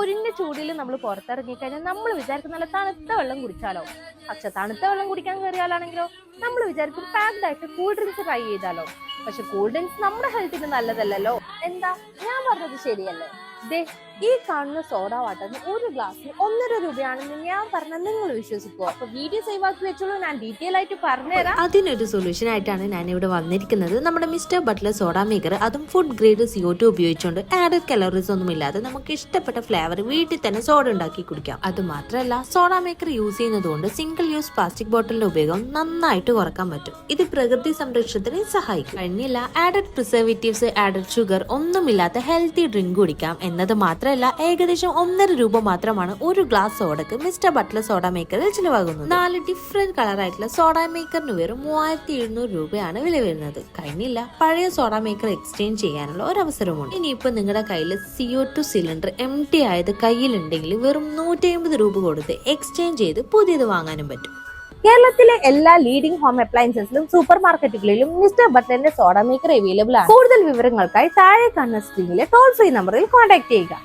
പൊരിഞ്ഞ ചൂടിൽ നമ്മൾ പുറത്തിറങ്ങി കഴിഞ്ഞാൽ നമ്മൾ വിചാരിക്കും നല്ല തണുത്ത വെള്ളം കുടിച്ചാലോ. പക്ഷെ തണുത്ത വെള്ളം കുടിക്കാൻ കയറിയാലാണെങ്കിലോ നമ്മൾ വിചാരിക്കും പാക്ഡ് ആയിട്ട് കൂൾ ഡ്രിങ്ക്സ് ട്രൈ ചെയ്താലോ. പക്ഷെ കൂൾ ഡ്രിങ്ക്സ് നമ്മുടെ ഹെൽത്തിന് നല്ലതല്ലല്ലോ. എന്താ ഞാൻ പറഞ്ഞത് ശരിയല്ലേ? ദേ, ഈ കാണുന്ന സോഡ വാട്ടറിന് ഒരു ഗ്ലാസ്സിന് 1.5 രൂപയാണെന്ന് ഞാൻ പറഞ്ഞാൽ നിങ്ങൾ വിശ്വസിക്കുമോ? അപ്പൊ വീഡിയോ സേവ് ആക്കി വെച്ചോളൂ, ഞാൻ ഡീറ്റെയിൽ ആയിട്ട് പറഞ്ഞുതരാം. അതിനൊരു സൊല്യൂഷൻ ആയിട്ടാണ് ഞാൻ ഇവിടെ വന്നിരിക്കുന്നത്. നമ്മുടെ മിസ്റ്റർ ബട്ട്ലർ സോഡ മേക്കർ, അതും ഫുഡ് ഗ്രേഡ് CO2 ഉപയോഗിച്ചുകൊണ്ട് ആഡഡ് കലോറീസ് ഒന്നും ഇല്ലാതെ നമുക്ക് ഇഷ്ടപ്പെട്ട ഫ്ലേവർ വീട്ടിൽ തന്നെ സോഡ ഉണ്ടാക്കി കുടിക്കാം. അത് മാത്രമല്ല, സോഡ മേക്കർ യൂസ് ചെയ്യുന്നതുകൊണ്ട് സിംഗിൾ യൂസ് പ്ലാസ്റ്റിക് ബോട്ടിലിന്റെ ഉപയോഗം നന്നായിട്ട് കുറക്കാൻ പറ്റും. ഇത് പ്രകൃതി സംരക്ഷണത്തിന് സഹായിക്കും. കഴിഞ്ഞില്ല, ആഡഡ് പ്രിസർവേറ്റീവ്സ്, ആഡഡ് ഷുഗർ ഒന്നുമില്ലാത്ത ഹെൽത്തി ഡ്രിങ്ക് കുടിക്കാം എന്നത് മാത്രമല്ല, ഏകദേശം 1.5 രൂപ മാത്രമാണ് ഒരു ഗ്ലാസ് സോഡക്ക് മിസ്റ്റർ ബട്ട്ലർ സോഡ മേക്കറിൽ ചിലവാകുന്നത്. 4 ഡിഫറെന്റ് കളർ ആയിട്ടുള്ള സോഡ മേക്കറിന് വെറും 3700 രൂപയാണ് വില വരുന്നത്. കഴിഞ്ഞില്ല, പഴയ സോഡ മേക്കർ എക്സ്ചേഞ്ച് ചെയ്യാനുള്ള ഒരു അവസരമുണ്ട്. ഇനിയിപ്പോ നിങ്ങളുടെ കയ്യിൽ CO2 സിലിണ്ടർ empty ആയത് കയ്യിലുണ്ടെങ്കിൽ വെറും 150 രൂപ കൊടുത്ത് എക്സ്ചേഞ്ച് ചെയ്ത് പുതിയത് വാങ്ങാനും പറ്റും. കേരളത്തിലെ എല്ലാ ലീഡിംഗ് ഹോം അപ്ലയൻസസിലും സൂപ്പർ മാർക്കറ്റുകളിലും മിസ്റ്റർ ബട്ട്ലറിന്റെ സോഡ മേക്കർ അവൈലബിൾ ആണ്. കൂടുതൽ വിവരങ്ങൾക്കായി താഴെ കാണുന്ന സ്ക്രീനിലെ ടോൾ ഫ്രീ നമ്പറിൽ കോൺടാക്ട് ചെയ്യുക.